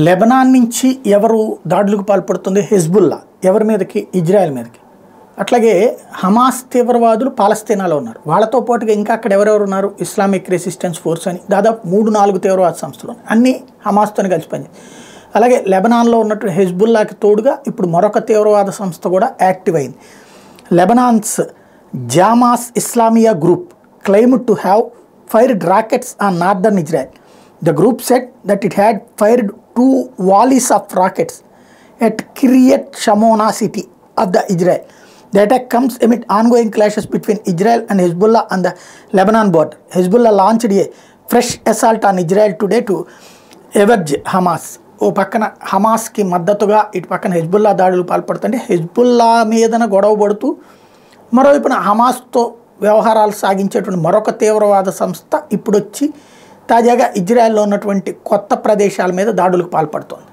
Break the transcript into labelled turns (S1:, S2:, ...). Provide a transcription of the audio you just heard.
S1: Lebanon నుంచి ఎవరు దాడులకు పాల్పడుతుంది? హెజ్బుల్లా. ఎవరి మీదకి? ఇజ్రాయెల్ మీదకి. అట్లాగే హమాస్ తీవ్రవాదులు పాలస్తీనాలో ఉన్నారు. వాళ్ళతో పాటుగా ఇంకా అక్కడ ఎవరెవరు ఉన్నారు? ఇస్లామిక్ రెసిస్టెన్స్ ఫోర్స్ అని దాదాపు 3-4 తీవ్రవాద సంస్థలు అన్నీ హమాస్తోని కలిసి పనిచేస్తాయి. అలాగే లెబనాన్లో ఉన్నటువంటి హెజ్బుల్లాకి తోడుగా ఇప్పుడు మరొక తీవ్రవాద సంస్థ కూడా యాక్టివ్ అయింది. లెబనాన్స్ జామాస్ ఇస్లామియా group claimed to have fired rockets on northern Israel. The group said that it had fired 2 volleys of rockets at Kiryat Shmona city of the Israel. The attack comes amid ongoing clashes between Israel and Hezbollah on the Lebanon border. Hezbollah launched a fresh assault on Israel today to avenge Hamas. ఓ పక్కన హమాస్కి మద్దతుగా ఇటు పక్కన Hezbollah దాడులు పాల్పడుతుంటే Hezbollah మీదన గొడవ పడుతూ మరోవైపున హమాస్తో వ్యవహారాలు సాగించేటువంటి మరొక తీవ్రవాద సంస్థ ఇప్పుడు వచ్చి తాజాగా ఇజ్రాయెల్లో ఉన్నటువంటి కొత్త ప్రదేశాల మీద దాడులకు పాల్పడుతోంది.